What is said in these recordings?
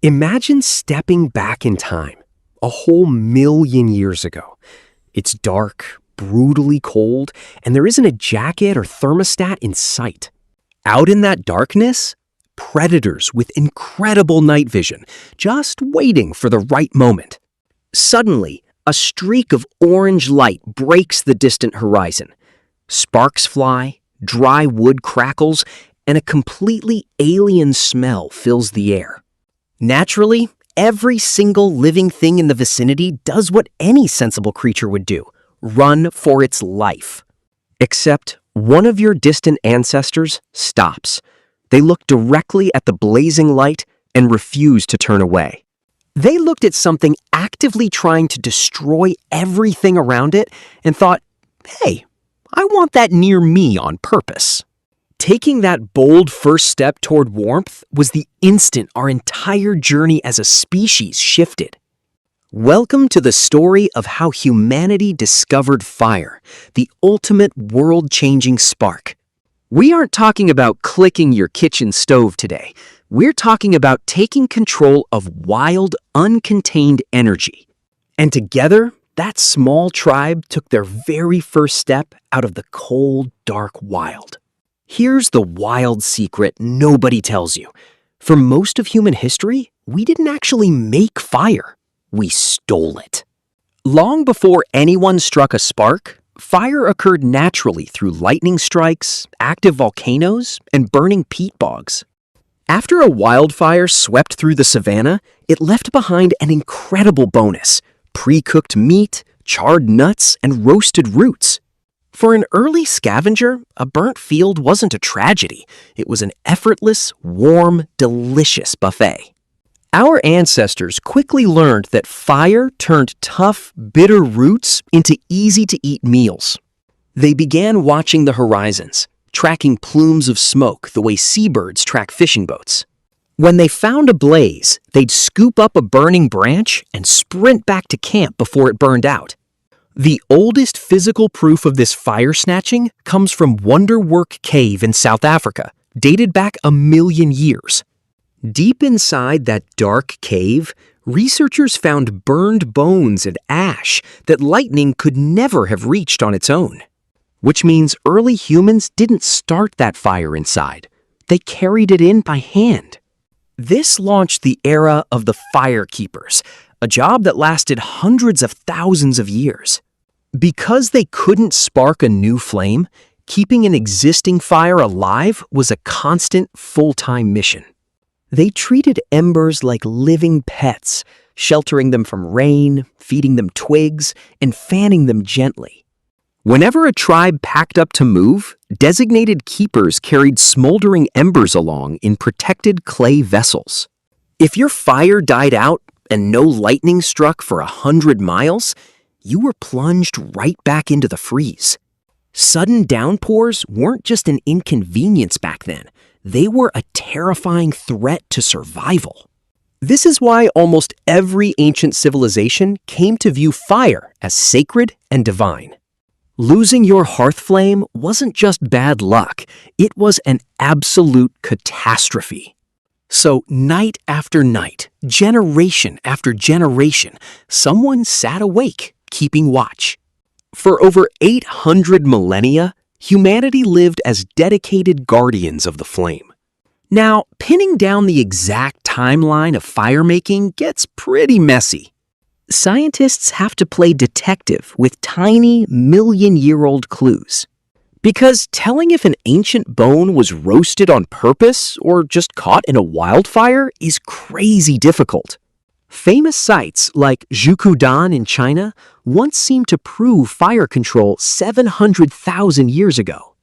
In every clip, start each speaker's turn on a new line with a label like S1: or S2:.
S1: Imagine stepping back in time, a whole million years ago. It's dark, brutally cold, and there isn't a jacket or thermostat in sight. Out in that darkness, predators with incredible night vision, just waiting for the right moment. Suddenly, a streak of orange light breaks the distant horizon. Sparks fly, dry wood crackles, and a completely alien smell fills the air. Naturally, every single living thing in the vicinity does what any sensible creature would do: run for its life. Except one of your distant ancestors stops. They look directly at the blazing light and refuse to turn away. They looked at something actively trying to destroy everything around it and thought, hey, I want that near me on purpose. Taking that bold first step toward warmth was the instant our entire journey as a species shifted. Welcome to the story of how humanity discovered fire, the ultimate world-changing spark. We aren't talking about clicking your kitchen stove today. We're talking about taking control of wild, uncontained energy. And together, that small tribe took their very first step out of the cold, dark wild. Here's the wild secret nobody tells you. For most of human history, we didn't actually make fire. We stole it. Long before anyone struck a spark, fire occurred naturally through lightning strikes, active volcanoes, and burning peat bogs. After a wildfire swept through the savanna, it left behind an incredible bonus: pre-cooked meat, charred nuts, and roasted roots. For an early scavenger, a burnt field wasn't a tragedy. It was an effortless, warm, delicious buffet. Our ancestors quickly learned that fire turned tough, bitter roots into easy-to-eat meals. They began watching the horizons, tracking plumes of smoke the way seabirds track fishing boats. When they found a blaze, they'd scoop up a burning branch and sprint back to camp before it burned out. The oldest physical proof of this fire snatching comes from Wonderwerk Cave in South Africa, dated back 1 million years. Deep inside that dark cave, researchers found burned bones and ash that lightning could never have reached on its own. Which means early humans didn't start that fire inside. They carried it in by hand. This launched the era of the fire keepers, a job that lasted hundreds of thousands of years. Because they couldn't spark a new flame, keeping an existing fire alive was a constant, full-time mission. They treated embers like living pets, sheltering them from rain, feeding them twigs, and fanning them gently. Whenever a tribe packed up to move, designated keepers carried smoldering embers along in protected clay vessels. If your fire died out and no lightning struck for 100 miles, you were plunged right back into the freeze. Sudden downpours weren't just an inconvenience back then. They were a terrifying threat to survival. This is why almost every ancient civilization came to view fire as sacred and divine. Losing your hearth flame wasn't just bad luck, it was an absolute catastrophe. So night after night, generation after generation, someone sat awake, keeping watch. For over 800 millennia, humanity lived as dedicated guardians of the flame. Now, pinning down the exact timeline of fire-making gets pretty messy. Scientists have to play detective with tiny, million-year-old clues. Because telling if an ancient bone was roasted on purpose or just caught in a wildfire is crazy difficult. Famous sites like Zhukudan in China once seemed to prove fire control 700,000 years ago.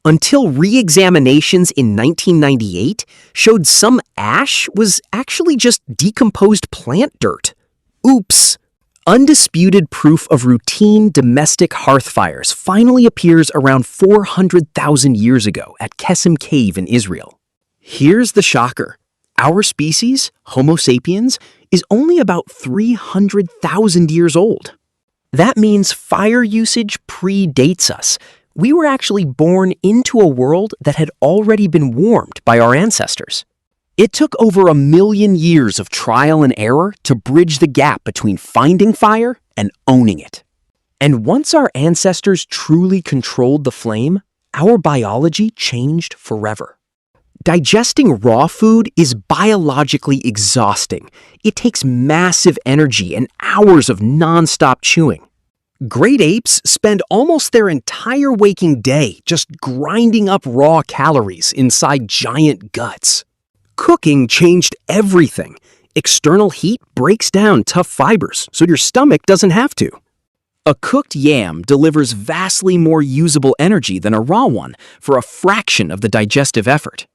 S1: Until re-examinations in 1998 showed some ash was actually just decomposed plant dirt. Oops! Undisputed proof of routine domestic hearth fires finally appears around 400,000 years ago at Qesem Cave in Israel. Here's the shocker. Our species, Homo sapiens, is only about 300,000 years old. That means fire usage predates us. We were actually born into a world that had already been warmed by our ancestors. It took over 1,000,000 years of trial and error to bridge the gap between finding fire and owning it. And once our ancestors truly controlled the flame, our biology changed forever. Digesting raw food is biologically exhausting. It takes massive energy and hours of nonstop chewing. Great apes spend almost their entire waking day just grinding up raw calories inside giant guts. Cooking changed everything. External heat breaks down tough fibers so your stomach doesn't have to. A cooked yam delivers vastly more usable energy than a raw one for a fraction of the digestive effort.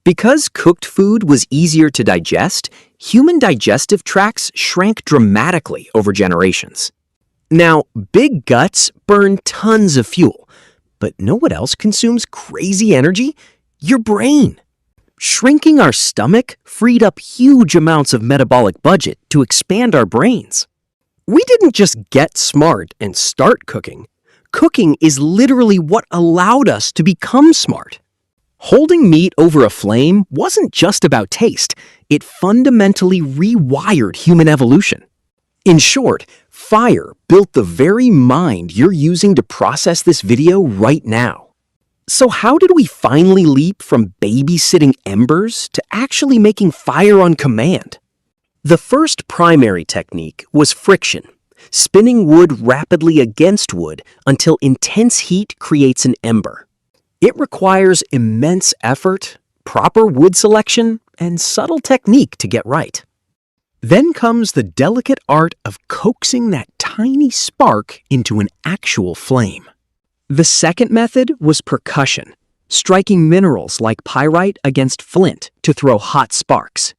S1: Because cooked food was easier to digest, human digestive tracts shrank dramatically over generations. Now, big guts burn tons of fuel, but know what else consumes crazy energy? Your brain. Shrinking our stomach freed up huge amounts of metabolic budget to expand our brains. We didn't just get smart and start cooking. Cooking is literally what allowed us to become smart. Holding meat over a flame wasn't just about taste. It fundamentally rewired human evolution. In short, fire built the very mind you're using to process this video right now. So how did we finally leap from babysitting embers to actually making fire on command? The first primary technique was friction, spinning wood rapidly against wood until intense heat creates an ember. It requires immense effort, proper wood selection, and subtle technique to get right. Then comes the delicate art of coaxing that tiny spark into an actual flame. The second method was percussion, striking minerals like pyrite against flint to throw hot sparks.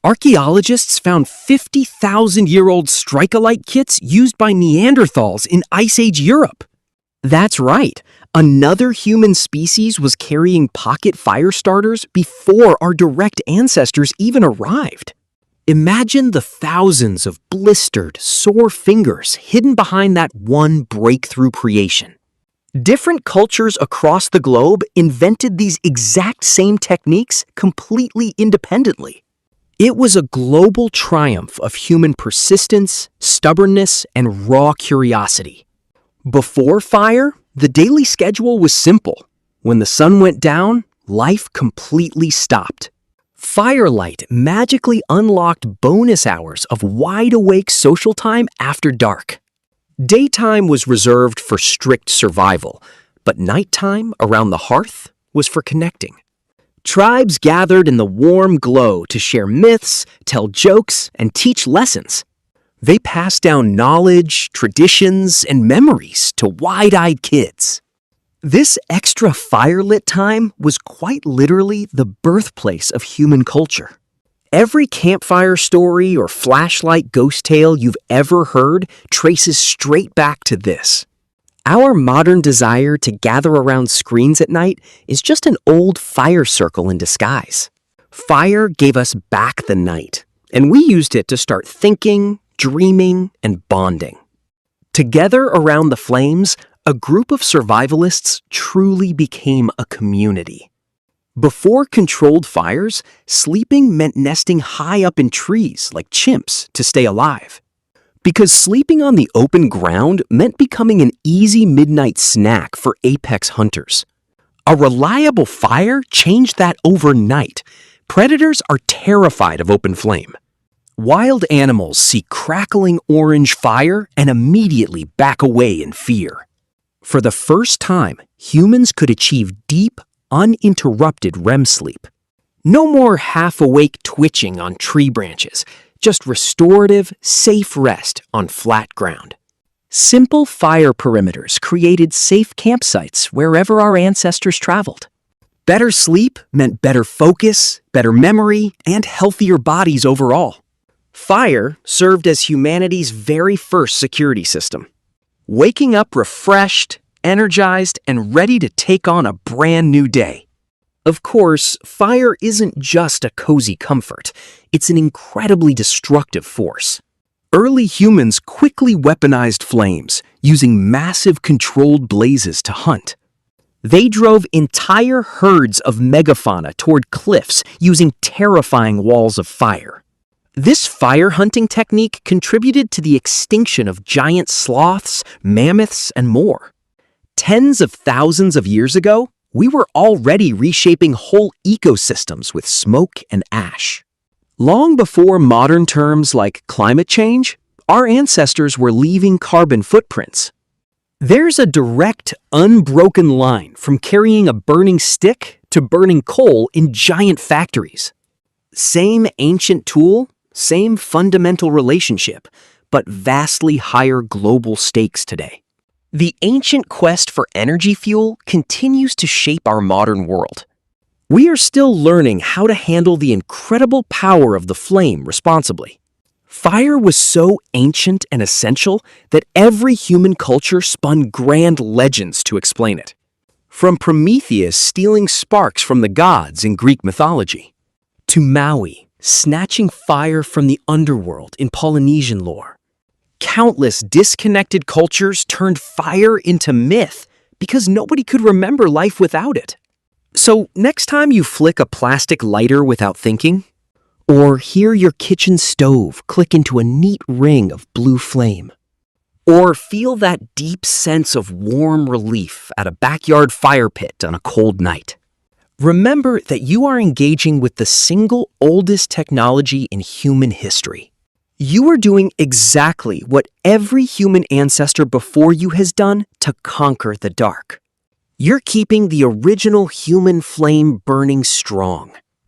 S1: Archaeologists found 50,000-year-old strike-alike kits used by Neanderthals in Ice Age Europe. That's right, another human species was carrying pocket fire starters before our direct ancestors even arrived. Imagine the thousands of blistered, sore fingers hidden behind that one breakthrough creation. Different cultures across the globe invented these exact same techniques completely independently. It was a global triumph of human persistence, stubbornness, and raw curiosity. Before fire, the daily schedule was simple. When the sun went down, life completely stopped. Firelight magically unlocked bonus hours of wide-awake social time after dark. Daytime was reserved for strict survival, but nighttime around the hearth was for connecting. Tribes gathered in the warm glow to share myths, tell jokes, and teach lessons. They passed down knowledge, traditions, and memories to wide-eyed kids. This extra firelit time was quite literally the birthplace of human culture. Every campfire story or flashlight ghost tale you've ever heard traces straight back to this. Our modern desire to gather around screens at night is just an old fire circle in disguise. Fire gave us back the night, and we used it to start thinking, dreaming, and bonding. Together around the flames, a group of survivalists truly became a community. Before controlled fires, sleeping meant nesting high up in trees like chimps to stay alive. Because sleeping on the open ground meant becoming an easy midnight snack for apex hunters. A reliable fire changed that overnight. Predators are terrified of open flame. Wild animals see crackling orange fire and immediately back away in fear. For the first time, humans could achieve deep, uninterrupted REM sleep. No more half-awake twitching on tree branches, just restorative, safe rest on flat ground. Simple fire perimeters created safe campsites wherever our ancestors traveled. Better sleep meant better focus, better memory, and healthier bodies overall. Fire served as humanity's very first security system. Waking up refreshed, energized, and ready to take on a brand new day. Of course, fire isn't just a cozy comfort. It's an incredibly destructive force. Early humans quickly weaponized flames, using massive controlled blazes to hunt. They drove entire herds of megafauna toward cliffs using terrifying walls of fire. This fire hunting technique contributed to the extinction of giant sloths, mammoths, and more. Tens of thousands of years ago, we were already reshaping whole ecosystems with smoke and ash. Long before modern terms like climate change, our ancestors were leaving carbon footprints. There's a direct, unbroken line from carrying a burning stick to burning coal in giant factories. Same ancient tool, same fundamental relationship, but vastly higher global stakes today. The ancient quest for energy fuel continues to shape our modern world. We are still learning how to handle the incredible power of the flame responsibly. Fire was so ancient and essential that every human culture spun grand legends to explain it. From Prometheus stealing sparks from the gods in Greek mythology, to Maui snatching fire from the underworld in Polynesian lore. Countless disconnected cultures turned fire into myth because nobody could remember life without it. So next time you flick a plastic lighter without thinking, or hear your kitchen stove click into a neat ring of blue flame, or feel that deep sense of warm relief at a backyard fire pit on a cold night, remember that you are engaging with the single oldest technology in human history. You are doing exactly what every human ancestor before you has done to conquer the dark. You're keeping the original human flame burning strong.